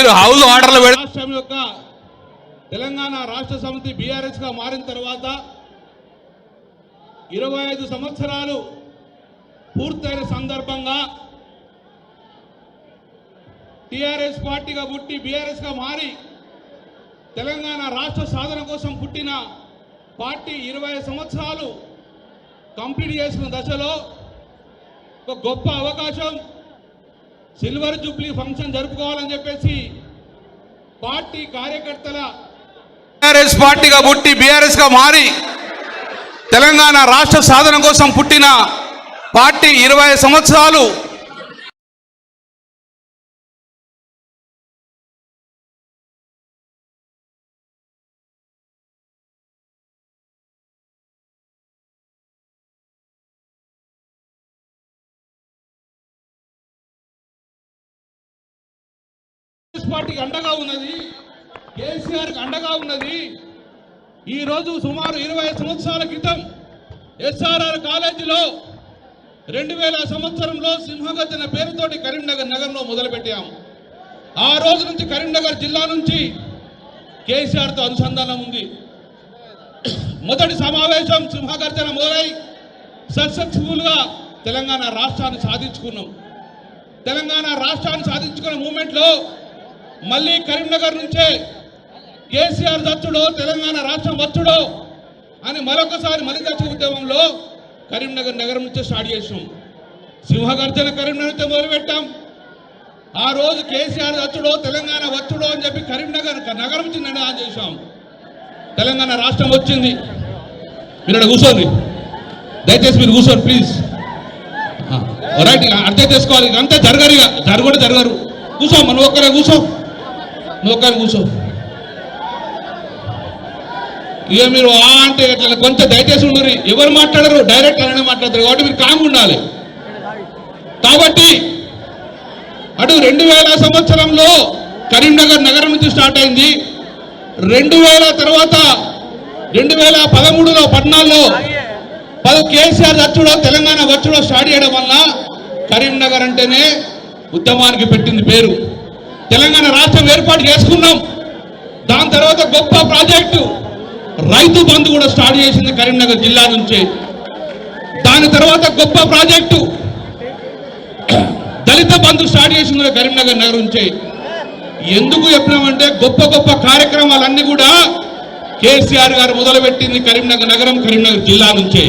మీరు హౌస్ ఆర్డర్లు రాష్ట్రం యొక్క తెలంగాణ రాష్ట్ర సమితి బీఆర్ఎస్ గా మారిన తర్వాత 25 సంవత్సరాలు పూర్తయిన సందర్భంగా టీఆర్ఎస్ పార్టీగా పుట్టి బీఆర్ఎస్ గా మారి తెలంగాణ రాష్ట్ర సాధన కోసం పుట్టిన పార్టీ 20 సంవత్సరాలు కంప్లీట్ చేసిన దశలో ఒక గొప్ప అవకాశం సిల్వర్ జూబ్లీ ఫంక్షన్ జరుపుకోవాలని చెప్పేసి పార్టీ కార్యకర్తల టీఆర్ఎస్ పార్టీగా పుట్టి బీఆర్ఎస్ గా మారి తెలంగాణ రాష్ట్ర సాధన కోసం పుట్టిన పార్టీ 20 సంవత్సరాలు పార్టీకి అండగా ఉన్నది, కేసీఆర్కి అండగా ఉన్నది. ఈ రోజు సుమారు 20 సంవత్సరాల క్రితం ఎస్ఆర్ఆర్ కాలేజీలో 2000 సంవత్సరంలో సింహగర్జన పేరుతోటి కరీంనగర్ నగరంలో మొదలుపెట్టాము. ఆ రోజు నుంచి కరీంనగర్ జిల్లా నుంచి కేసీఆర్తో అనుసంధానం ఉంది. మొదటి సమావేశం సింహగర్జన మొదలై సక్సెస్ఫుల్గా తెలంగాణ రాష్ట్రాన్ని సాధించుకున్నాం. తెలంగాణ రాష్ట్రాన్ని సాధించుకున్న మూమెంట్లో మళ్ళీ కరీంనగర్ నుంచే కేసీఆర్ దచ్చుడో తెలంగాణ రాష్ట్రం వచ్చుడో అని మరొకసారి మలిదశ ఉద్యమంలో కరీంనగర్ నగరం నుంచే స్టార్ట్ చేసాం. సింహగర్జన కరీంనగర్ నుంచే మొదలుపెట్టాం. ఆ రోజు కేసీఆర్ దచ్చుడో తెలంగాణ వచ్చుడో అని చెప్పి కరీంనగర్ నగరం నుంచి నిర్ణయం చేశాం. తెలంగాణ రాష్ట్రం వచ్చింది. మీరు అక్కడ కూర్చోండి, దయచేసి మీరు కూర్చోండి ప్లీజ్. రైట్, అర్థం చేసుకోవాలి. అంతే జరగరు, ఇక జరగరు. కూర్చో, నువ్వు ఒక్కరే కూర్చో, ఇక మీరు అంటే ఇట్లా కొంచెం దయచేసి ఉండరు. ఎవరు మాట్లాడరు, డైరెక్ట్ అలానే మాట్లాడతారు. కాబట్టి మీరు కాంగ్ ఉండాలి. కాబట్టి అటు 2000 సంవత్సరంలో కరీంనగర్ నగరం నుంచి స్టార్ట్ అయింది. 2000 తర్వాత 2013లో 14లో కేసీఆర్ వచ్చుడో తెలంగాణ వచ్చుడో స్టార్ట్ చేయడం వల్ల కరీంనగర్ అంటేనే ఉద్యమానికి పెట్టింది పేరు. తెలంగాణ రాష్ట్రం ఏర్పాటు చేసుకున్నాం. దాని తర్వాత గొప్ప ప్రాజెక్టు రైతు బంధు కూడా స్టార్ట్ చేసింది కరీంనగర్ జిల్లా నుంచి. దాని తర్వాత గొప్ప ప్రాజెక్టు దళిత బంధు స్టార్ట్ చేసింది కరీంనగర్ నగరం నుంచి. ఎందుకు చెప్పినామంటే గొప్ప కార్యక్రమాలన్నీ కూడా కేసీఆర్ గారు మొదలుపెట్టింది కరీంనగర్ నగరం, కరీంనగర్ జిల్లా నుంచే.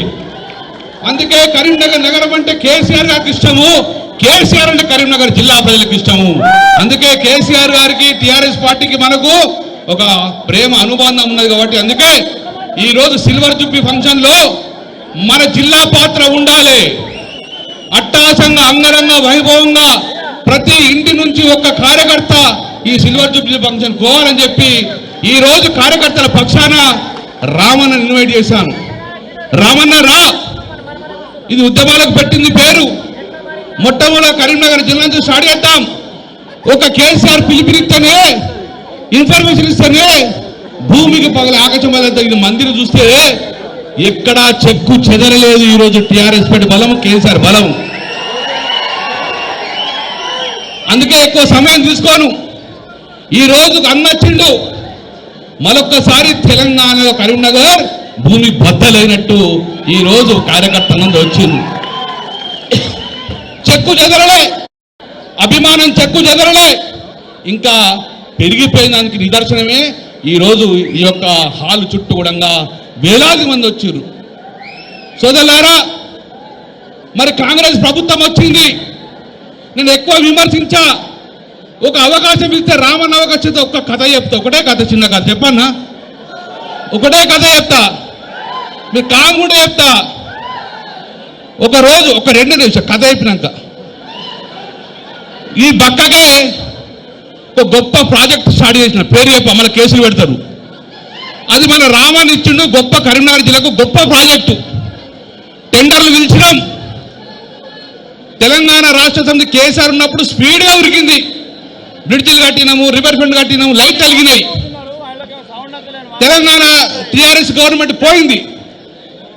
అందుకే కరీంనగర్ నగరం అంటే కేసీఆర్ గారికి ఇష్టము, కేసీఆర్ అంటే కరీంనగర్ జిల్లా ప్రజలకు ఇష్టము. అందుకే కేసీఆర్ గారికి టీఆర్ఎస్ పార్టీకి మనకు ఒక ప్రేమ అనుబంధం ఉన్నది. కాబట్టి అందుకే ఈ రోజు సిల్వర్ జూబ్లీ ఫంక్షన్ లో మన జిల్లా పాత్ర ఉండాలి. అట్టాసంగా అంగరంగ వైభవంగా ప్రతి ఇంటి నుంచి ఒక కార్యకర్త ఈ సిల్వర్ జూబ్లీ ఫంక్షన్ కోవాలని చెప్పి ఈ రోజు కార్యకర్తల పక్షాన రామన్న ఇన్వైట్ చేశాను. రామన్న రా, ఇది ఉద్యమాలకు పెట్టింది పేరు. మొట్టమొదటి కరీంనగర్ జిల్లా నుంచి స్టార్ట్ చేద్దాం. ఒక కేసీఆర్ పిలిపినిస్తేనే, ఇన్ఫర్మేషన్ ఇస్తేనే భూమికి పగల ఆకాశం మందిని చూస్తే ఎక్కడా చెక్కు చెదరలేదు. ఈరోజు టీఆర్ఎస్ పార్టీ బలం, కేసీఆర్ బలం. అందుకే ఎక్కువ సమయం తీసుకోను. ఈ రోజు అన్నచ్చిండు మరొక్కసారి తెలంగాణలో కరీంనగర్ భూమి బద్దలైనట్టు ఈ రోజు కార్యకర్తల నుండి వచ్చింది. చెక్కు చెదరలే, అభిమానం చెక్కు చెదరలే, ఇంకా పెరిగిపోయినందుకు నిదర్శనమే ఈ రోజు ఈ యొక్క హాల్ చుట్టూ కూడా వేలాది మంది వచ్చారు. సోదరులారా, మరి కాంగ్రెస్ ప్రభుత్వం వచ్చింది, నేను ఎక్కువ విమర్శించా. ఒక అవకాశం ఇస్తే రామన్న అవకాశం ఒక్క కథ చెప్తా, ఒకటే కథ, చిన్న కథ చెప్పన్నా, ఒకటే కథ చెప్తా, మీరు కాంగ్ కూడా చెప్తా. ఒక రోజు ఒక 2 నిమిషాలు కథ అయిపోయినాక ఈ బక్కకే ఒక గొప్ప ప్రాజెక్ట్ స్టార్ట్ చేసిన పేరు చెప్ప మన కేసులు పెడతారు. అది మన రామన్ ఇచ్చిండు. గొప్ప కరీంనగర్ జిల్లాకు గొప్ప ప్రాజెక్టు. టెండర్లు పిలిచినాం. తెలంగాణ రాష్ట్ర సమితి కేసీఆర్ ఉన్నప్పుడు స్పీడ్గా ఉరికింది. బ్రిడ్జిలు కట్టినాము, రివర్ ఫ్రంట్ కట్టినాము, లైట్ కలిగినాయి. తెలంగాణ టీఆర్ఎస్ గవర్నమెంట్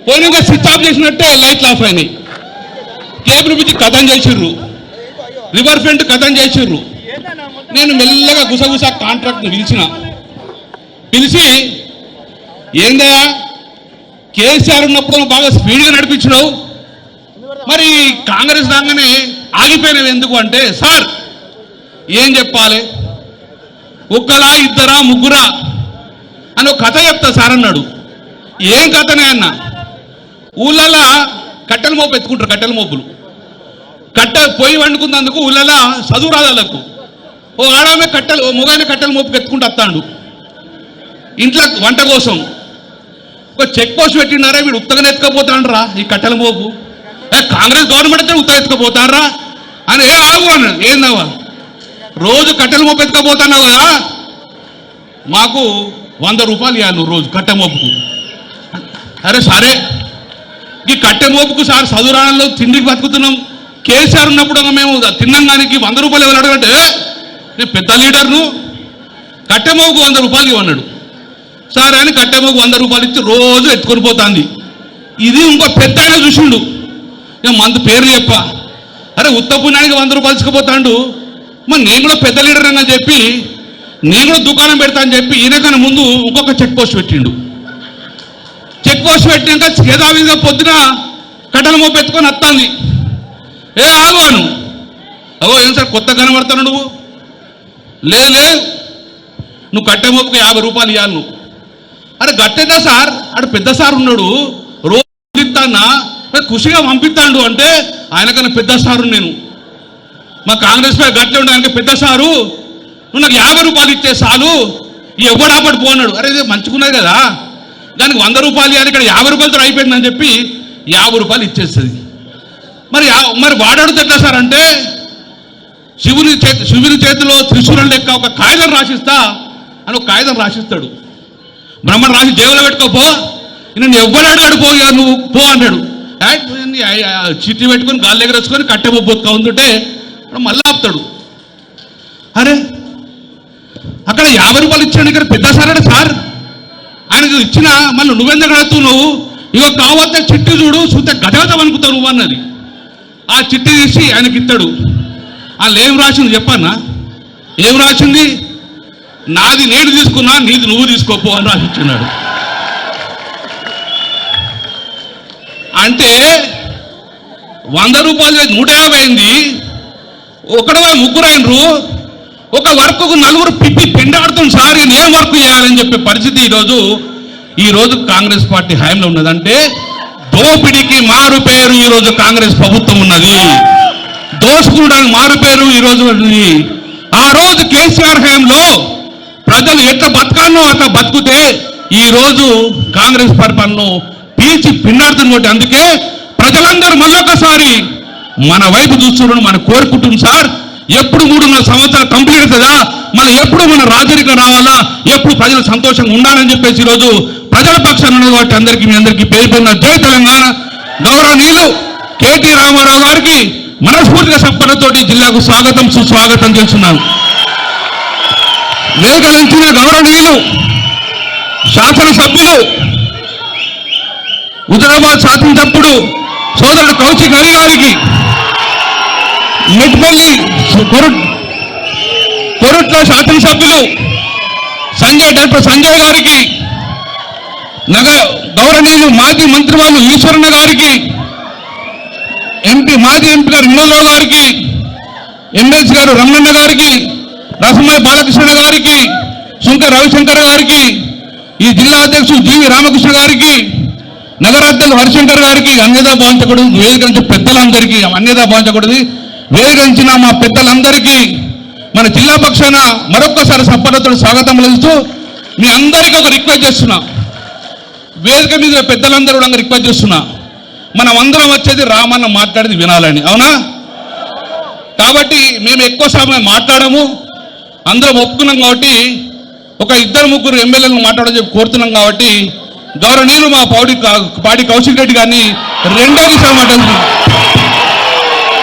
పోయినాక స్విచ్ ఆఫ్ చేసినట్టే లైట్లు ఆఫ్ అయినాయి. కేబుల్ బ్రిడ్జ్ కథం చేసిర్రు, రివర్ ఫ్రంట్ కథం చేసిర్రు. నేను మెల్లగా గుసగుస కాంట్రాక్ట్ని పిలిచి ఏందయ్యా కేసీఆర్ ఉన్నప్పుడు బాగా స్పీడ్గా నడిపించినావు, మరి కాంగ్రెస్ రాగానే ఆగిపోయినవి ఎందుకు అంటే, సార్ ఏం చెప్పాలి, ఒక్కరా ఇద్దరా ముగ్గురా అని ఒక కథ చెప్తా సార్ అన్నాడు. ఏం కథనే అన్న, ఊళ్ళలో కట్టెల మోపు ఎత్తుకుంటారు, కట్టెల మోపులు పొయ్యి వండుకున్నందుకు ఊళ్ళలో చదువు రాదాలకు ఓ ఆడామె మొగానే కట్టెల మోపుకి ఎత్తుకుంటూ వస్తాడు ఇంట్లో వంట కోసం. ఒక చెక్ పోస్ట్ పెట్టినారా, వీడు ఉత్తగానే ఎత్తుకపోతాండ్రా ఈ కట్టెల మోపు, కాంగ్రెస్ గవర్నమెంట్ అయితే ఉత్తగా ఎత్తుకపోతారా అని ఆగు అన్నాడు. ఏందవ్వా రోజు కట్టెల మోపు ఎత్తుకపోతున్నావు కదా, మాకు 100 రూపాయలు ఇవ్వాలి నువ్వు రోజు కట్టె మోపుకు. అరే సరే, ఈ కట్టె మోపుకు సార్ చదువురాణంలో తిండికి బతుకుతున్నాం, కేసీఆర్ ఉన్నప్పుడు మేము తిన్నంగానికి 100 రూపాయలు ఇవ్వడు అంటే, నేను పెద్ద లీడర్ను, కట్టె మోపుకు 100 రూపాయలు ఇవ్వన్నాడు. సరే అని కట్టె మోపుకు 100 రూపాయలు ఇచ్చి రోజు ఎత్తుకొని పోతుంది. ఇది ఇంకో పెద్ద ఆయన చూసిండు, ఇక మందు పేరు చెప్ప, అరే ఉత్త పుణ్యానికి 100 రూపాయలు ఇచ్చుకుపోతాడు, మరి నేను కూడా పెద్ద లీడర్ అని చెప్పి నేను కూడా దుకాణం పెడతా అని చెప్పి ఈయనకన్నా ముందు ఇంకొక చెక్ పోస్ట్ పెట్టిండు. చెక్ పోస్ట్ పెట్టినాక చేదావిగా పొద్దున కట్టెల మోపు ఎత్తుకొని వస్తుంది. ఆగువాను, అవో ఏం సార్ కొత్త కనబడతాను నువ్వు, లేదు నువ్వు కట్టె మోపుకు 50 రూపాయలు ఇవ్వాలి నువ్వు. అరే గట్టేదా సార్, అటు పెద్ద సార్ ఉన్నాడు, రోజు ఇస్తానా ఖుషిగా పంపిస్తాడు అంటే, ఆయనకన్నా పెద్ద సారు నేను, మా కాంగ్రెస్ పై గట్లే ఉండే ఆయనకి పెద్ద సారు, నువ్వు నాకు 50 రూపాయలు ఇచ్చే చాలు, ఎవడాపడి పోన్నాడు. అరే ఇది మంచుకున్నది కదా, దానికి 100 రూపాయలు ఇవ్వాలి, ఇక్కడ 50 రూపాయలతో అయిపోయిందని చెప్పి 50 రూపాయలు ఇచ్చేస్తుంది. మరి వాడాడుతూ ఎట్లా సార్ అంటే, శివుని చేతిలో త్రిశూలం లెక్క ఒక కాగితం రాసిస్తా అని ఒక కాగితం రాసిస్తాడు. బ్రహ్మను రాసి దేవులో పెట్టుకోపో, నేను ఎవ్వడాడు పోయా నువ్వు పో అంటాడు. చిట్టి పెట్టుకొని గాలి దగ్గర వచ్చుకొని కట్టె బొత్తుగా ఉంటుంటే మళ్ళీ ఆపుతాడు. అరే అక్కడ 50 రూపాయలు ఇచ్చాడు, ఇక్కడ పెద్ద సార్ అంటే సార్ ఆయనకు ఇచ్చిన మళ్ళీ నువ్వెందుకు అడుగుతావు, నువ్వు ఇగో కావద్ద చిట్టి చూడు చూస్తే గజగజం అనుకుతావు నువ్వు అన్నది. ఆ చిట్టి తీసి ఆయనకి ఇస్తాడు. వాళ్ళు ఏం రాసింది చెప్పన్నా, ఏం రాసింది, నాది నేను తీసుకున్నా నీది నువ్వు తీసుకోపో అని రాసిచ్చున్నాడు. అంటే 100 రూపాయలు 150 అయింది, ఒకడవా ముగ్గురు అయినరు, ఒక వర్క్కు 4 పిప్పి పెండాడుతుంది సార్, నేను ఏం వర్క్ చేయాలని చెప్పే పరిస్థితి ఈరోజు కాంగ్రెస్ పార్టీ హయాంలో ఉన్నదంటే, దోపిడీకి మారు పేరు ఈరోజు కాంగ్రెస్ ప్రభుత్వం ఉన్నది, దోచుకోవడానికి మారు పేరు ఈరోజు ఉన్నది. ఆ రోజు కేసీఆర్ హయాంలో ప్రజలు ఎట్లా బతకానో అట్లా బతుకుతే ఈరోజు కాంగ్రెస్ పరిపాలనను పీల్చి పిండాడుతుంది. కాబట్టి అందుకే ప్రజలందరూ మళ్ళొకసారి మన వైపు చూస్తున్నాడు, మన కోరుకుంటుంది సార్, ఎప్పుడు 3.5 సంవత్సరాలు కంప్లీట్ అవుతుందా, మళ్ళీ ఎప్పుడు మన రాజరికం రావాలా, ఎప్పుడు ప్రజలు సంతోషంగా ఉండాలని చెప్పేసి ఈరోజు ప్రజల పక్షాన ఉన్నది. కాబట్టి అందరికీ మీ అందరికీ పేరు పేరున జై తెలంగాణ. గౌరవనీయులు కేటీ రామారావు గారికి మనస్ఫూర్తిగా సంపన్నతోటి జిల్లాకు స్వాగతం సుస్వాగతం చేస్తున్నాను. వేగలించిన గౌరవనీయులు శాసనసభ్యులు హుజరాబాద్ శాసనసభ్యుడు సోదరుడు కౌశిక్ హరి గారికి, మెట్పల్లి కొరుట్ల శాసనసభ్యులు డాక్టర్ సంజయ్ గారికి, గౌరవనీయులు మాజీ మంత్రివాళ్ళు ఈశ్వరన్న గారికి, మాజీ ఎంపీ గారు వినోదరావు గారికి, ఎమ్మెల్సీ గారు రమణన్న గారికి, రసమయ్య బాలకృష్ణ గారికి, శంకర్ రవిశంకర్ గారికి, ఈ జిల్లా అధ్యక్షుడు జీవి రామకృష్ణ గారికి, నగరాధ్యక్షులు హరిశంకర్ గారికి, అన్యదా భావించకూడదు వేదిక పెద్దలందరికీ, అన్యదా భావించకూడదు వేదిక మా పెద్దలందరికీ మన జిల్లా పక్షాన మరొక్కసారి సంపన్నతో స్వాగతం ఇస్తూ మీ అందరికీ ఒక రిక్వెస్ట్ చేస్తున్నా, వేదిక మీద పెద్దలందరూ కూడా రిక్వెస్ట్ చేస్తున్నా, మనం అందరం వచ్చేది రామన్న మాట్లాడేది వినాలని, అవునా? కాబట్టి మేము ఎక్కువ సమయం మాట్లాడము, అందరం ఒప్పుకున్నాం. కాబట్టి ఒక 2-3 ఎమ్మెల్యేలను మాట్లాడని చెప్పి కోరుతున్నాం. కాబట్టి గౌరవనీయులు మా పాడి కౌశిక్ రెడ్డి గారిని 2వ నిమిషం మాట్లాడుతున్నాం.